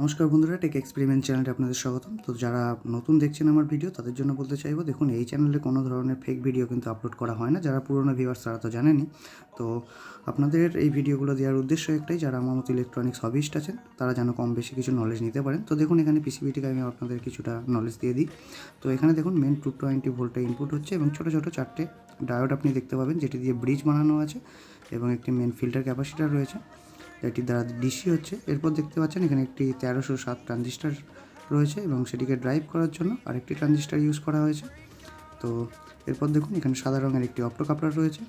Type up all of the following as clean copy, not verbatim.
নমস্কার বন্ধুরা, take experiment চ্যানেলে আপনাদের স্বাগতম। তো যারা নতুন দেখছেন আমার ভিডিও তাদের জন্য বলতে চাইবো, দেখুন এই চ্যানেলে কোনো ধরনের ফেক ভিডিও কিন্তু আপলোড করা হয় না। যারা পুরনো ভিউয়ার্স তারা তো জানেনই। তো আপনাদের এই ভিডিওগুলো দেওয়ার উদ্দেশ্য একটাই, যারা আমার মতো ইলেকট্রনিক্স হবিস্ট আছেন তারা যেন কম বেশি কিছু নলেজ নিতে পারেন। তো দেখুন এখানে পিসিবিটিকে আমি আপনাদের কিছুটা নলেজ দিয়ে দিই। তো এখানে দেখুন মেন 220 ভোল্টে ইনপুট হচ্ছে এবং ছোটো ছোটো চারটে ডায়োড আপনি দেখতে পাবেন, যেটি দিয়ে ব্রিজ বানানো আছে এবং একটি মেন ফিল্টার ক্যাপাসিটার রয়েছে, এটি দ্বারা ডিসি হচ্ছে। এরপর দেখতে পাচ্ছেন এখানে একটি 1307 ট্রানজিস্টার রয়েছে এবং সেটিকে ড্রাইভ করার জন্য আরেকটি ট্রানজিস্টার ইউজ করা হয়েছে। তো এরপর দেখুন এখানে সাদা রঙের একটি অপ্টো কাপলার রয়েছে।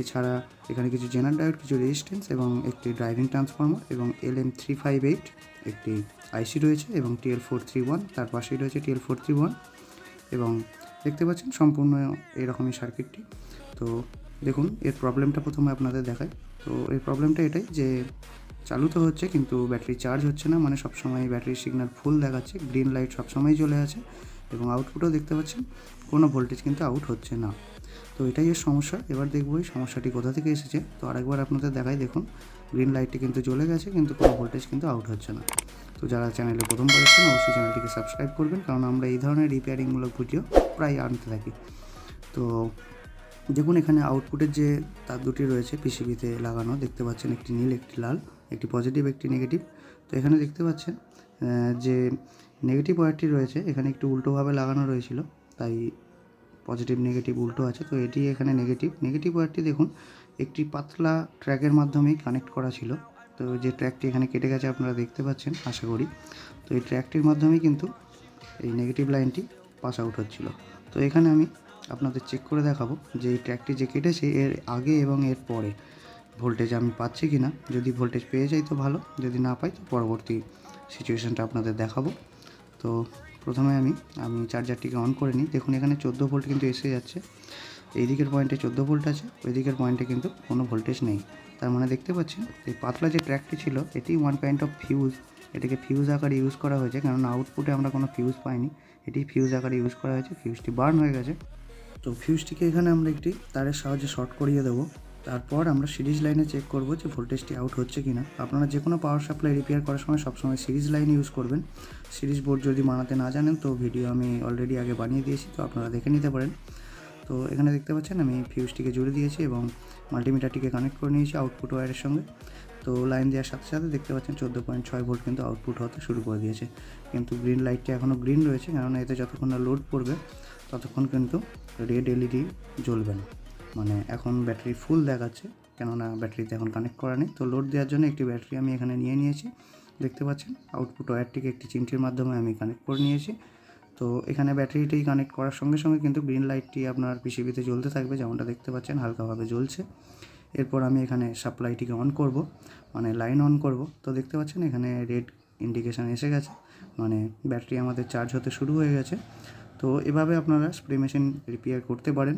এছাড়া এখানে কিছু জেনার ডায়োড, কিছু রেজিস্ট্যান্স এবং একটি ড্রাইভিং ট্রান্সফর্মার এবং LM358 একটি আইসি রয়েছে এবং TL431, তার পাশেই রয়েছে TL431 এবং দেখতে পাচ্ছেন সম্পূর্ণ এরকমই সার্কিটটি। তো দেখুন এর প্রবলেমটা প্রথমে আপনাদের দেখাই। তো এর প্রবলেমটা এটাই যে চালু তো হচ্ছে কিন্তু ব্যাটারি চার্জ হচ্ছে না, মানে সবসময় ব্যাটারির সিগন্যাল ফুল দেখাচ্ছে, গ্রিন লাইট সবসময় জ্বলে আছে এবং আউটপুটও দেখতে পাচ্ছেন কোনো ভোল্টেজ কিন্তু আউট হচ্ছে না। তো এটাই এর সমস্যা। এবার দেখব এই সমস্যাটি কোথা থেকে এসেছে। তো আরেকবার আপনাদের দেখাই, দেখুন গ্রিন লাইটটি কিন্তু জ্বলে গেছে কিন্তু কোনো ভোল্টেজ কিন্তু আউট হচ্ছে না। তো যারা চ্যানেলে প্রথমবার এসেছেন অবশ্যই চ্যানেলটিকে সাবস্ক্রাইব করবেন, কারণ আমরা এই ধরনের রিপেয়ারিংমূলক ভিডিও প্রায় আনতে থাকি। তো দেখুন এখানে আউটপুটের যে তার দুটি রয়েছে পিসিবিতে লাগানো, দেখতে পাচ্ছেন একটি নীল একটি লাল, একটি পজিটিভ একটি নেগেটিভ। তো এখানে দেখতে পাচ্ছেন যে নেগেটিভ ওয়্যারটি রয়েছে এখানে একটু উল্টোভাবে লাগানো রয়েছিল, তাই পজিটিভ নেগেটিভ উল্টো আছে। তো এটি এখানে নেগেটিভ ওয়্যারটি দেখুন একটি পাতলা ট্র্যাকের মাধ্যমেই কানেক্ট করা ছিল। তো যে ট্র্যাকটি এখানে কেটে গেছে আপনারা দেখতে পাচ্ছেন আশা করি। তো এই ট্র্যাকটির মাধ্যমেই কিন্তু এই নেগেটিভ লাইনটি পাস আউট হচ্ছিল। তো এখানে আমি আপনাদের চেক করে দেখাবো যে এই ট্র্যাকটি যে কেটেছে এর আগে এবং এর পরে ভোল্টেজ আমি পাচ্ছি কি না। যদি ভোল্টেজ পেয়ে যাই তো ভালো, যদি না পাই তো পরবর্তী সিচুয়েশানটা আপনাদের দেখাবো। তো প্রথমে আমি চার্জারটিকে অন করে নিই। দেখুন এখানে 14 ভোল্ট কিন্তু এসে যাচ্ছে, এই দিকের পয়েন্টে 14 ভোল্ট আছে, ওই দিকের পয়েন্টে কিন্তু কোনো ভোল্টেজ নেই। তার মানে দেখতে পাচ্ছেন এই পাতলা যে ট্র্যাকটি ছিল এটি ওয়ান কাইন্ড অফ ফিউজ, এটাকে ফিউজ আকারে ইউজ করা হয়েছে, কারণ আউটপুটে আমরা কোনো ফিউজ পাইনি, এটি ফিউজ আকারে ইউজ করা হয়েছে। ফিউজটি বার্ন হয়ে গেছে। তো ফিউজটিকে এখানে আমরা একটি তারের সাহায্যে শর্ট করিয়ে দেবো। তারপর আমরা সিরিজ লাইনে চেক করব যে ভোল্টেজটি আউট হচ্ছে কি না। আপনারা যে কোনো পাওয়ার সাপ্লাই রিপেয়ার করার সময় সবসময় সিরিজ লাইন ইউজ করবেন। সিরিজ বোর্ড যদি বানাতে না জানেন তো ভিডিও আমি অলরেডি আগে বানিয়ে দিয়েছি, তো আপনারা দেখে নিতে পারেন। তো এখানে দেখতে পাচ্ছেন আমি ফিউজটিকে জুড়ে দিয়েছি এবং মাল্টিমিটারটিকে কানেক্ট করে নিয়েছি আউটপুট ওয়্যারের সঙ্গে। তো লাইন দেওয়ার সাথে সাথে দেখতে পাচ্ছেন 14.6 ভোল্ট কিন্তু আউটপুট হতে শুরু করে দিয়েছে, কিন্তু গ্রিন লাইটটি এখনও গ্রিন রয়েছে, কারণ এতে যতক্ষণ না লোড পড়বে ততক্ষণ কিন্তু রেড এলইডি জ্বলবে না। মানে এখন ব্যাটারি ফুল দেখাচ্ছে, কেননা ব্যাটারিতে এখন কানেক্ট করা নেই। তো লোড দেওয়ার জন্য একটি ব্যাটারি আমি এখানে নিয়ে নিয়েছি। দেখতে পাচ্ছেন আউটপুট ওয়্যারটিকে একটি চিমটির মাধ্যমে আমি কানেক্ট করে নিয়েছি। তো এখানে ব্যাটারিটি কানেক্ট করার সঙ্গে সঙ্গে কিন্তু গ্রিন লাইটটি আপনার পিসিবিতে জ্বলতে থাকবে, যেমনটা দেখতে পাচ্ছেন হালকাভাবে জ্বলছে। এরপর আমি এখানে সাপ্লাইটিকে অন করব, মানে লাইন অন করব। তো দেখতে পাচ্ছেন এখানে রেড ইন্ডিকেশান এসে গেছে, মানে ব্যাটারি আমাদের চার্জ হতে শুরু হয়ে গেছে। তো এভাবে আপনারা স্প্রে মেশিন রিপেয়ার করতে পারেন।